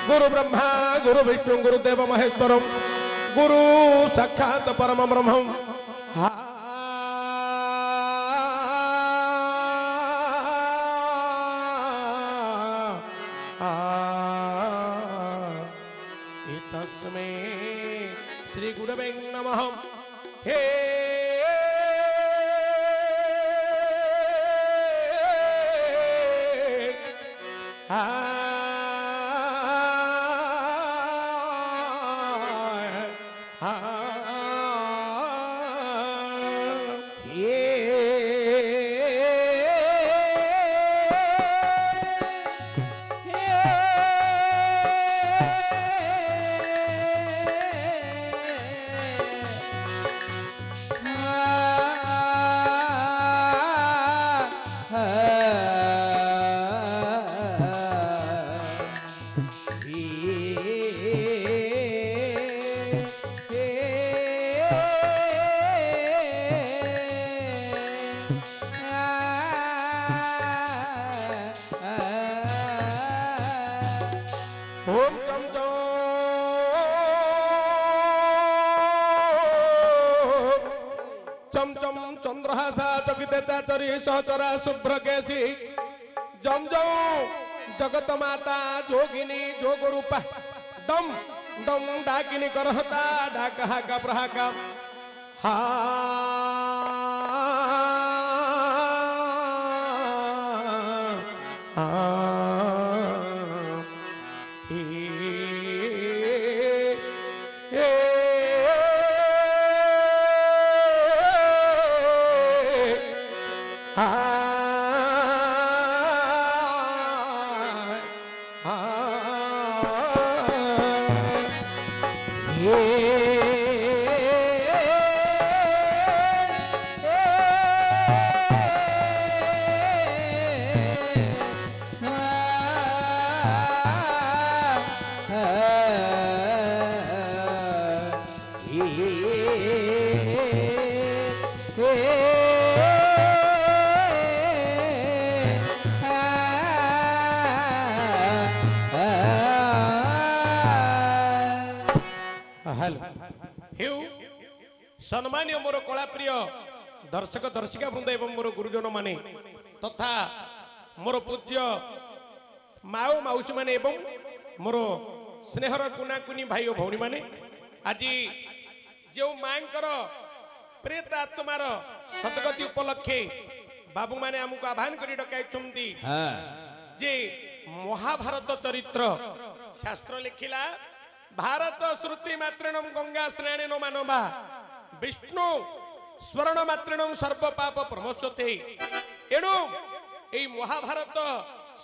गुरु ब्रह्मा गुरु विष्णु गुरुदेव महेश्वरम गुरु साक्षात परम ब्रह्म तस्मै श्री गुरवे नमः। हे ओम चम चम चंद्रहासा चकित चाचरी सहचरा शुभ्र केसी जम जम जगत माता जोगिनी जोग रूपा डम डम डाकिनी करहता डाक हाका प्रहाका हा सम्मान्य मोर कला प्रिय दर्शक दर्शिका वृंद एवं मोर गुरुजन माने तथा मोर पूज्य माओ मौसी माने एवं मोर स्नेहर कुना कुनी भाई और भौणी माने आज जो मांकर प्रेत आत्मार सदगति उपलक्षे बाबू माने हमको आह्वान करी डकाई जे महाभारत चरित्र शास्त्र लिखिला भारत श्रुति मात्रणम गंगा स्नानेन मानवा विष्णु स्वर्ण मात्रणम सर्व पाप प्रमोचते एणु एई महाभारत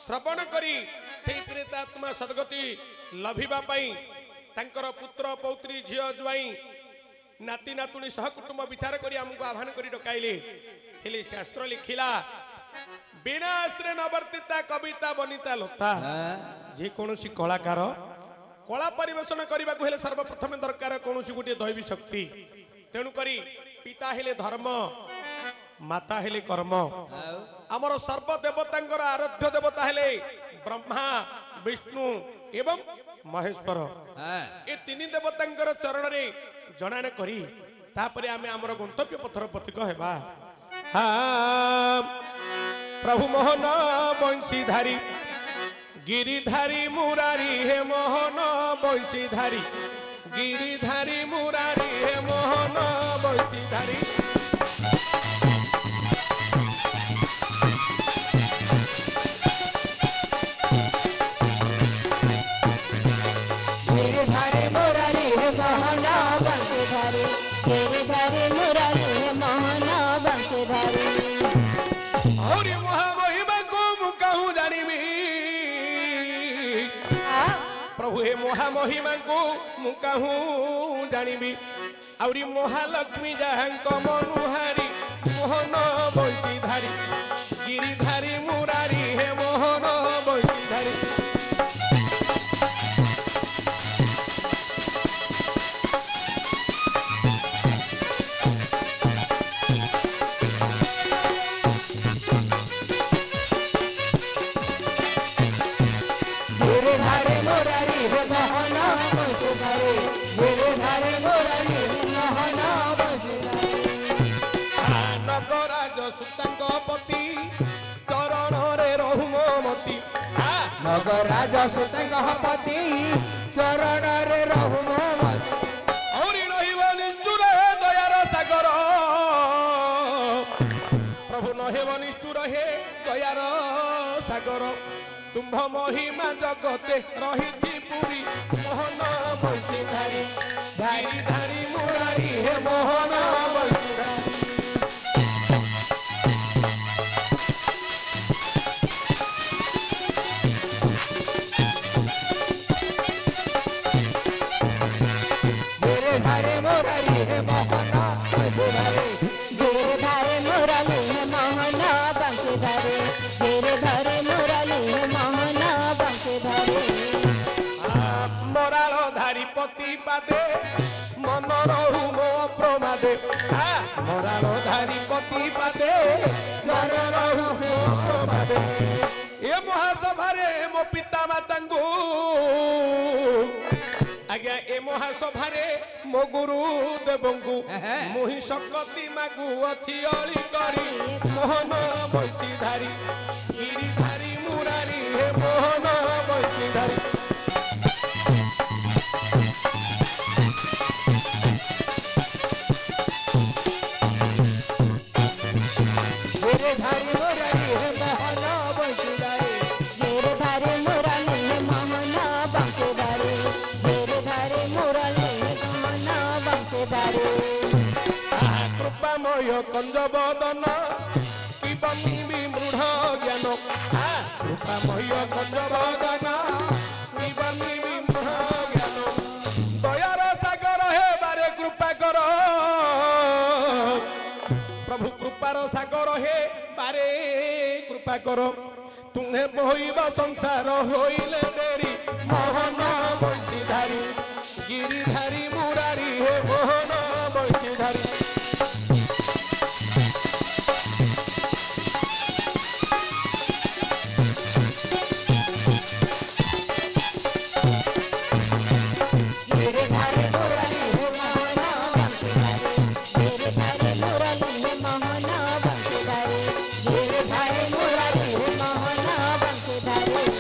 श्रवण करी से प्रेतात्मा सदगति लभिबा पई तांकर पुत्र पौत्री झियो ज्वाई नाती नातुणी सह कुटुंब विचार करी हमको आह्वान करी डकाइले हेले शास्त्र लिखिला बिना आश्रय नवर्तिता कविता बनिता लता जे कोनोसी कलाकार कला परिवेशन करने को सर्वप्रथम दरकार कौन गोटे दैवी शक्ति तेणु करी पिता हेले धर्म माता हेले कर्म आमर सर्वदेवता आराध्य देवता हेले ब्रह्मा विष्णु एवं महेश्वर ये तीन देवता चरण रे जनान करी तापरे आमे आमर गंतव्य पथर पथिक हेबा प्रभु मोहन बंशीधारी गिरिधारी मुरारी हे मोहन बंशीधारी गिरिधारी मुरारी हे मोहन बंशीधारी गिरिधारी मुरारी हे मोहन बंशीधारी गिरिधारी मुरारी हे मोहन बंशीधारी और महामहिमा को मुकाहू जानिबी प्रभु हे महामहिमा को मुकाहू जानिबी आउरी महालक्ष्मी जहांक मनुहारी मोहन बंशीधारी गिरिधारी मुरारी हे मोहन बंशीधारी गिरिधारी मुरारी ସୁତାଙ୍କ ପତି ଚରଣ ରେ ରହୁ ମୋ ମତି ମଗରାଜ ସୁତାଙ୍କ ପତି ଚରଣରେ ରହୁ ମୋ ମତି ଆହୁରି ରହିବ ନିଷ୍ଠୁର ଦୟାର ସାଗର ପ୍ରଭୁ ନହେବ ନିଷ୍ଠୁର ହେ ଦୟାର ସାଗର ତୁମ୍ଭ ମହିମା ଜଗତେ ରହିଛି ପୁରୀ ମୋହନ ବଂଶୀଧାରୀ ଧାରୀ ଧାରୀ ମୁରାରୀ ହେ ମୋହନ ବଂଶୀଧାରୀ ଧାରେ ମୁରାରୀ ହେ ମୋହନ ବଂଶୀଧାରୀ गिरधारी मुरली है मोहन बंशीधारी गिरधारी मुरली है मोहन बंशीधारी ମରାଳ ଧାରୀ ପତି ପାଦେ ମନ ରହୁ ମୋ ପ୍ରମାଦେ ମରାଳ ଧାରୀ ପତି ପାଦେ ମନ ରହୁ ମୋ ପ୍ରମାଦେ ଏ ମହାସଭାରେ ମୋ ପିତା ମାତାଙ୍କୁ ଆଜ୍ଞା ଏ ମହାସଭାରେ ମୋ ଗୁରୁ ଦେବଙ୍କୁ ମୁହିଁ ଶକତି ମାଗୁ ଅଛି ଅଳି କରି ମୋହନ ବଂଶୀଧାରୀ ଗିରିଧାରୀ ମୁରାରୀ ହେ ମୋହନ ବଂଶୀଧାରୀ गिरधारी मुरारी हे मोहन बंशीधारी गिरधारी मुरली है मोहन बंशीधारी गिरधारी मुरली है मोहन बंशीधारी କୃପାମୟ କଞ୍ଜବଦନ କି ବନ୍ଦିବି ମୃଢ଼ ଜ୍ଞାନ କୃପାମୟ କଞ୍ଜବଦନ କି ବନ୍ଦିବି ମୃଢ଼ ଜ୍ଞାନ ଦୟାର ସାଗର ହେବାରେ କୃପା କର ପ୍ରଭୁ କୃପାର ସାଗର ହେ ବାରେ କୃପା କର ତୁମେ ବହିବ ସଂସାର ହୋଇଲେ ଡେରି ମୋହନ ବଂଶୀଧାରୀ ଗିରିଧାରୀ ମୁରାରୀ ହେ ମୋହନ ବଂଶୀଧାରୀ गिरधारी मुरली है मोहन बंशीधारी गिरधारी मुरली है मोहन बंशीधारी गिरधारी मुरली है मोहन बंशीधारी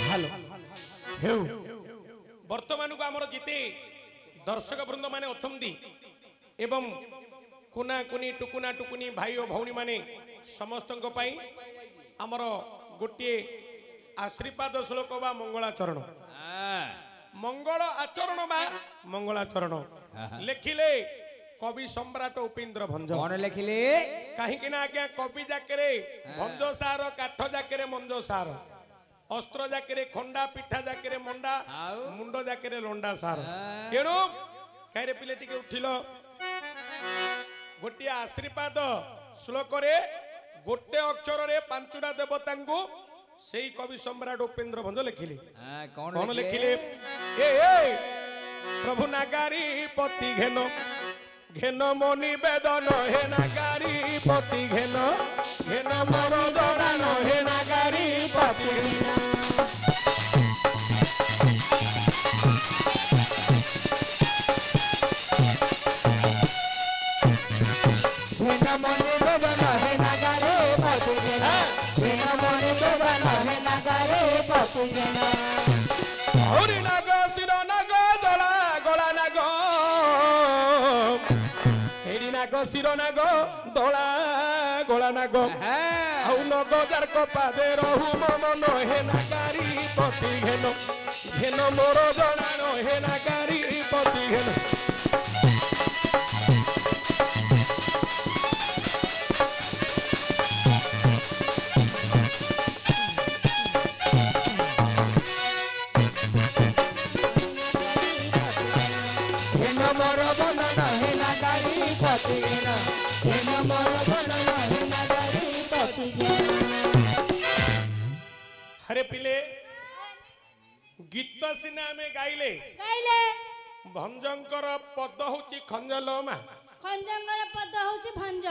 ହାଲୋ ହେଉ ବର୍ତ୍ତମାନକୁ ଆମର ଯେତେ ଦର୍ଶକ ବୃନ୍ଦ ମାନେ ଅଛନ୍ତି ଏବଂ କୁନା କୁନି ଟୁକୁନା ଟୁକୁନି ଭାଇ ଓ ଭଉଣୀ ମାନେ ସମସ୍ତଙ୍କ ପାଇଁ ଆମର ଗୋଟିଏ ଆଶୀର୍ବାଦ ଶ୍ଲୋକ ବା ମଙ୍ଗଳାଚରଣ ମଙ୍ଗଳ ଆଚରଣ ବା ମଙ୍ଗଳାଚରଣ ଲେଖିଲେ କବି ସମ୍ରାଟ ଉପେନ୍ଦ୍ର ଭଞ୍ଜ କଣ ଲେଖିଲେ କାହିଁକି ନା ଆଜ୍ଞା କବି ଯାକେରେ ଭଞ୍ଜ ସାର କାଠ ଯାକେରେ ମଞ୍ଜ ସାର ଅସ୍ତ୍ର ଯାକେରେ ଖଣ୍ଡା ପିଠା ଯାକେରେ ମଣ୍ଡା ମୁଣ୍ଡ ଯାକେରେ ଲଣ୍ଡା ସାର ତେଣୁ କାହିଁରେ ପିଲେ ଟିକେ ଉଠିଲ ଗୋଟିଏ ଆଶୀର୍ବାଦ ଶ୍ଲୋକରେ ଗୋଟେ ଅକ୍ଷରରେ ପାଞ୍ଚଟା ଦେବତାଙ୍କୁ ସେଇ କବି ସମ୍ରାଟ ଉପେନ୍ଦ୍ର ଭଞ୍ଜ ଲେଖିଲେ କଣ ଲେଖିଲେ ପ୍ରଭୁ ନାଗାରୀ ପତି ଘେନ ଘେନ ମୋ ନିବେଦନ ହେ ନାଗାରୀ ପତି ଘେନ ଘେନ ମୋର ଜଡ଼ାନ ହେ ନାଗାରୀ ପତି घेन मोरे बबन है नगारे पति घेन घेन मोरे बबन है नगारे पति घेन ହରି ନାଗ ଶିର ନାଗ ଦଳା ଗଳା ନାଗ ହେରି ନାଗ ଶିର ନାଗ ଦଳା ଗଳା ନାଗ ଆଉ ନଗ ଯାର କପାଦେ ରହୁ ମନ ହେ ନାଗାରୀ ପତି ଘେନ ଘେନ ମୋର ଜଣାଣ ହେ ନାଗାରୀ ପତି ଘେନ ହେନ ମୋର ଧନ ନହେ ନାଗରେ ପତି ଜନ। हरे पिले गीत सिना आमे गाइले ଗାଇଲେ भंजंकर पद होची खंजल मा ଖଞ୍ଜଙ୍କର ପଦ ହଉଛି ଭଞ୍ଜ।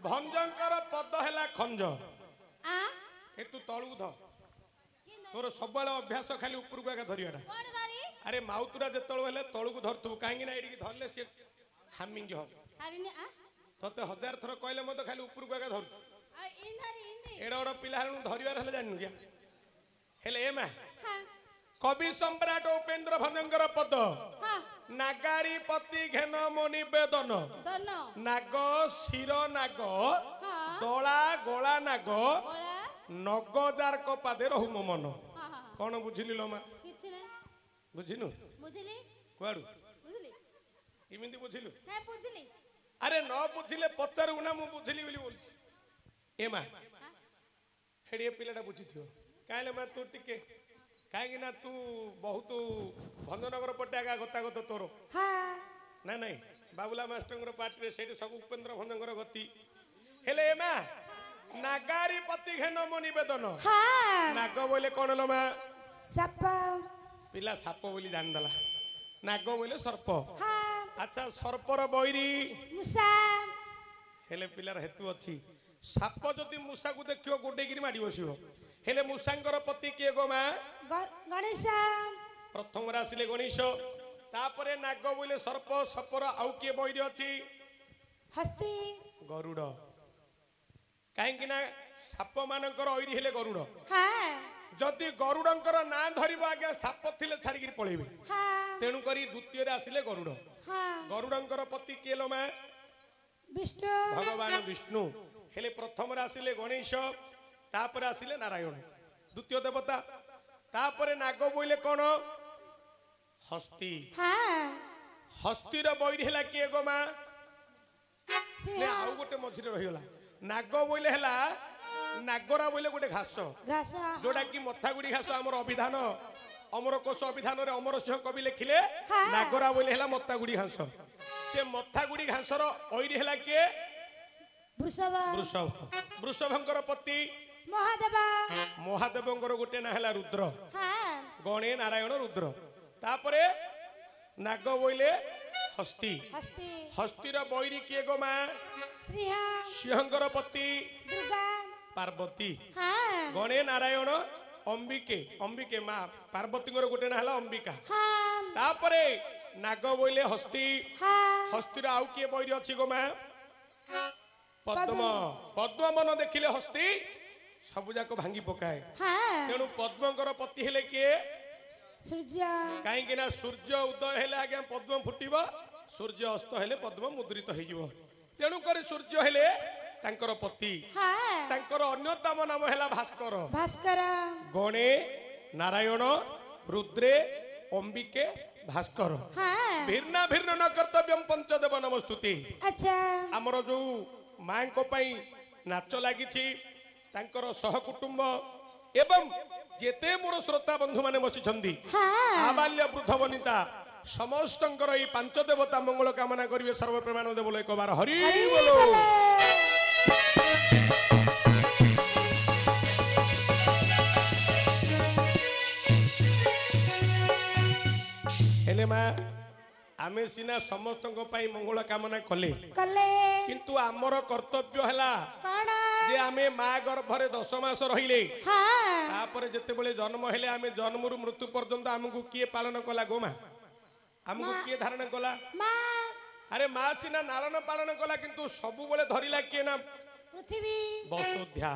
भंजंकर पद हैला खंज ଆ ए तू तळु ध तोर सबले अभ्यास खाली ऊपर को आगे धरियाडा କଣ ଧରି अरे माउतुरा जेतळ हेले तळु को धरतु काहेकि ना एडी धरले से हामिंग हो ହାରିନି ଆ तते हजार थर कहले मते खाली ऊपर को आगे धरतु ଆଉ ଇନ୍ ଧରି ଇନ୍ एडा बड़ पिला हनु धरिवार हेले जानिनु क्या हेले ए मा ହଁ कवि सम्राट उपेन्द्र भंजंकर पद ହଁ नागारी पति घेन मो निवेदन ଦନ नाग शिर नाग ହଁ दला गोला नाग କଳା नगजार को पादे रहु मो मन ହଁ ହଁ कौन बुझिली लो मा କିଛି ନାହିଁ बुझिनु ବୁଝିଲି कुआडू ବୁଝିଲି इमिति बुझिलु ନାଇଁ ବୁଝିଲି अरे न बुझिले पचारू ना मु बुझिली बोली बोलछि ए मा हेडिए पिलाटा बुझिथियो काहेले मा तू टिके काहेकि ना तू बहुत भंजनगर पटे आगा गतागत तोर ହଁ ना नहीं बाबुला मास्टर पार्टी से सब उपेन्द्र भंजंकर गति हेले ए मा नागारी पति घेन मो निवेदन ହଁ नाग बोले कौन लो मा ସାପ पिला साप बोली जान दला नाग बोले सर्प ହଁ अच्छा सर्पर बैरी ମୂଷା हेले पिलार हेतु अच्छी साप जदि मूषा को देखियो गोडेगिरी माडी बसियो हेले मूषांकर पति किए गो मा ଗଣେଶ प्रथम आसिले गणेश तापरे नाग बोले सर्प सपर आउ किए बैरी अच्छी ହସ୍ତି गरुड़ कहीं ना साप मानकर ऐरी हेले गरुड़ ହଁ जदि गरुड़ंकर ना धरिबो आगे साप थिले छाड़ी पळेबे ହଁ तेणु करी द्वितीय आसिले गरुड़ ହଁ गरुड़ंकर पति किए लो मा ବିଷ୍ଣୁ भगवान विष्णु हेले प्रथम आसिले गणेश तापर आसिले नारायण द्वितीय देवता तापरे नाग बोले कौन हस्ती ହଁ हस्तीर बैरी हेला किए गो मा ସିଂହ ने आउ गोटे मझिरे रहिगला नाग बोले हेला नागरा बोले गोटे घास ଘାସ जोड़ा कि मथागुड़ी घास हमर अभिधान अमर कोश अभिधान रे अमर सिंह कवि लिखिले हाँ। नागरा बोले हेला मथागुड़ी घास से मथागुड़ी घासर ऐरी हेला किए ବୃଷଭ वृषभ वृषभंकर पति ମହାଦେବ महादेवंकर गोटे ना हेला रुद्र ହଁ गणे नारायण रुद्र तापरे नाग बोले हस्ती ହସ୍ତି हस्तीर बैरी किए गो मा ସିଂହ सिंहंकर पति ଦୁର୍ଗା पार्वती ହଁ गणे नारायण अंबिके अंबिके मा पार्वती गोटे ना हेला अंबिका ହଁ तापरे नाग बोले हस्ती ହଁ हस्तीर आउ किए बैरी अच्छी गो मा पद्म पद्म मन देखिले हस्ती सबु जाक भांगी पकाए ହଁ तेणु पद्मकर पति हेले किए ସୂର୍ଯ୍ୟ कहीं ना सूर्य उदय हेले आज्ञा पद्म फुटिब सूर्य अस्त हेले पद्म मुद्रित हो तेणु कर सूर्य हेले तांकर पति ହଁ तांकर अन्यतम नाम हेला भास्कर ଭାସ୍କର गणे नारायण रुद्रे अंबिके भास्कर ହଁ भिन्न भिन्न न कर्तव्यम पंचदेव नमस्तुति ଆଚ୍ଛା आमर जो माँ को पाई नाच लगी तांकर सहकुटुंब एवं जेते मोर श्रोता बंधु माने बसिछंदी ହଁ आबाल्य वृद्ध वनिता समस्तंकर ई पांच देवता मंगल कामना करिवे सर्व प्रमाण देव बोले एक बार हरि हरि बोलो बोलो। हेले मा आमे सिना समस्तंक पाई मंगल कामना कले କଲେ किंतु आमर कर्तव्य हैला କଣ जे आमे मा गर्भरे 10 मास रहिले ହଁ तापर जेते बेले जन्म हेले आमे जन्मरु मृत्यु पर्यंत आमको किए पालन कला गोमा आमको किए धारण कला ମା अरे मा सिना नालन पालन कला किंतु सबु बेले धरिला किए ना ପୃଥିବୀ वसुध्या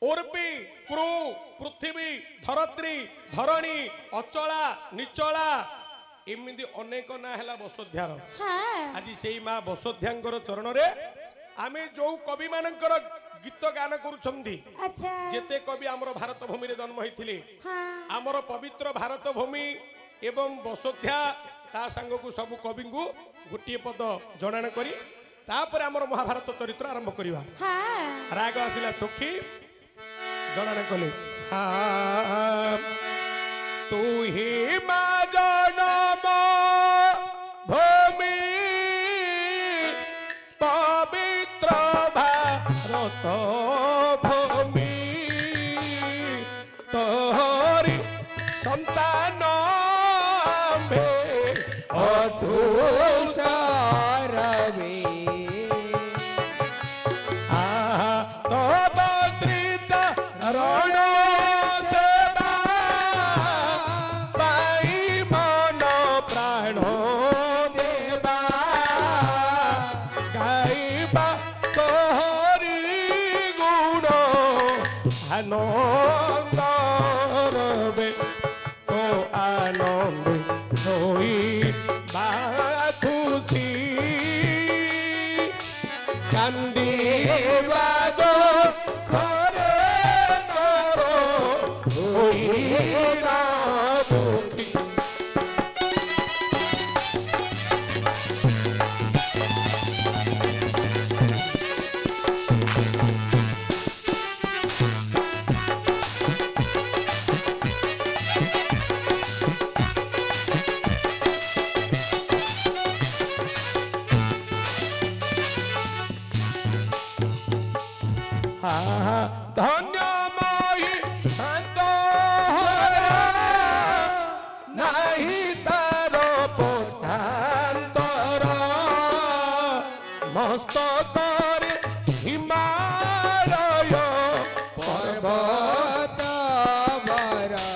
उर्वी क्रू पृथ्वी धरत्री धरणी अचला निचला एमती अनेक ना है वसुध्यार ହଁ आज से माँ वसुध्यांकर चरण रे आमे जो कवि मानकर गीत गान करुछंती ଆଚ୍ଛା जेते कवि आमर भारत भूमि रे जन्म होइथिले ହଁ आमर पवित्र भारत भूमि एवं वसुध्या ता संग को सब कवि को गोटे पद जनान करी तापर आमर महाभारत चरित्र आरंभ करिवा ହଁ राग आसिला चोखी जनान कले हाँ तू ही मा जनम भूमि पवित्र बा तोहरी गुण आनंद रवे तो आनंद होई बा खुशी कांदी बादो खरे करो होई ना दुखी धन्यमयी तोहरा नाही तार पठांतर मस्तकरे हिमालय पर्वत बरा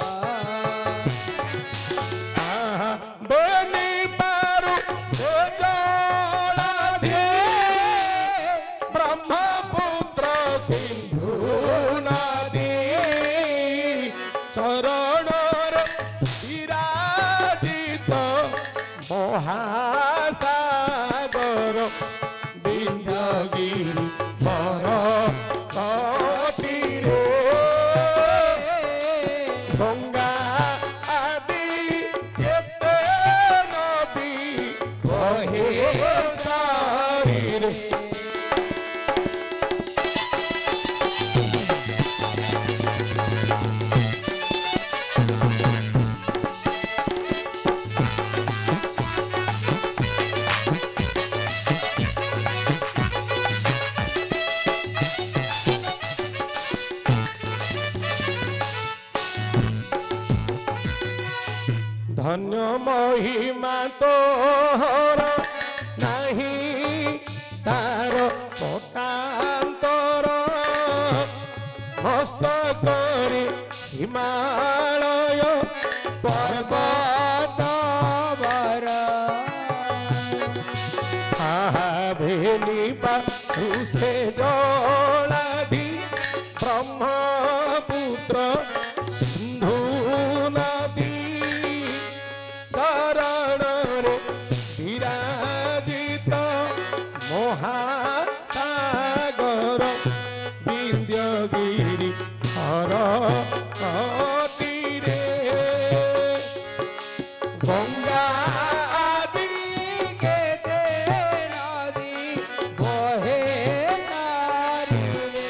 बनी पारु से जलाधि ब्रह्मपुत्र सिंधु नदी चरणर विराजित महासागर विंध्यगिरि पर्वतीरे गंगा आदि केते नदी बहे सारिरे धन्य महिमा तोहर नहीं तार पटांतर मस्तकरे हिमालय पर्वत बरा भेली पारु से जलाधि ब्रह्मपुत्र सिंधु नदी चरणरे विराजित महासागर विंध्यगिरि पर्वतीरे गंगा आदि केते नदी बहे सारिरे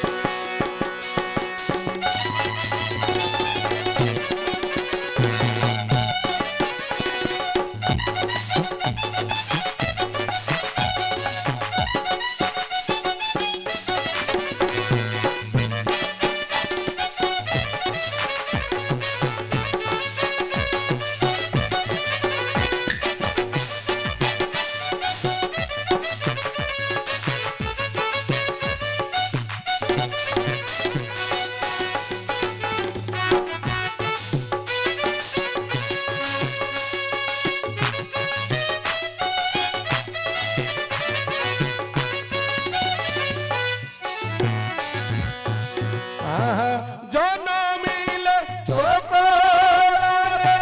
जनमिले तोरे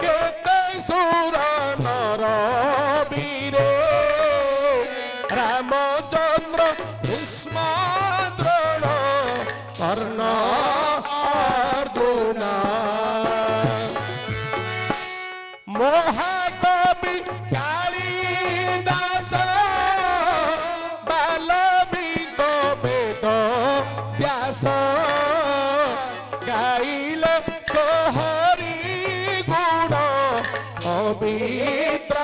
केते सुर नर वीरे रामचंद्र भीष्म द्रोण कर्ण अर्जुन महाकवि कालिदास बाल्मीक वेद व्यास गाइले तोहरी गुण पवित्र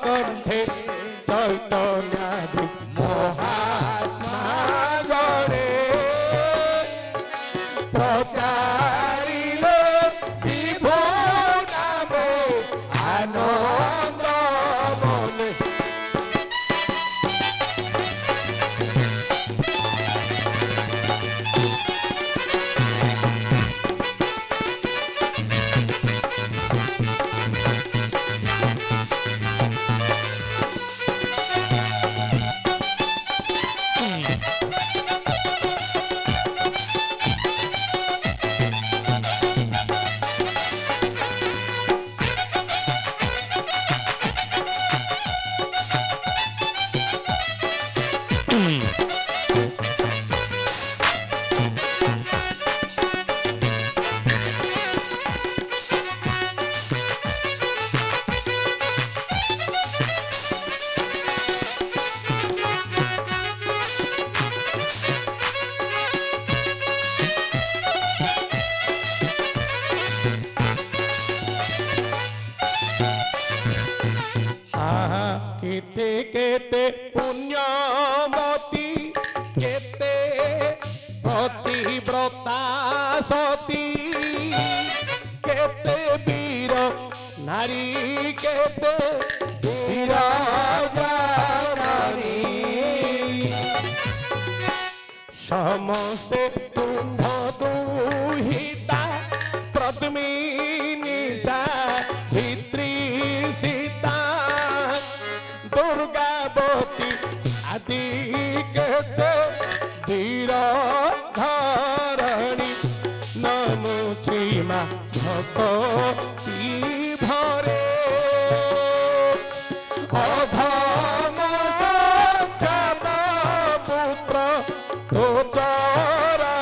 कंठे चैतन्यादि महात्मा गणे प्रचारिले विभु नामे आनंद मने केते केते पुण्यवती केते पतिव्रता सती केते वीर नारी केते वीर जानी समस्ते तुम्भ दुहिता प्रद्मिनी सावित्री सीता दुर्गावती आदि केते वीर धरणी नमुची मा भक्ति भरे अधम सख्यात पुत्र तो चरणरे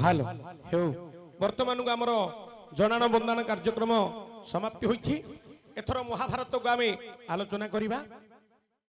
हालो हेउ वर्तमान को आमर जनान बंदन कार्यक्रम समाप्ति होइछि एथर महाभारत को आमे आलोचना करिबा।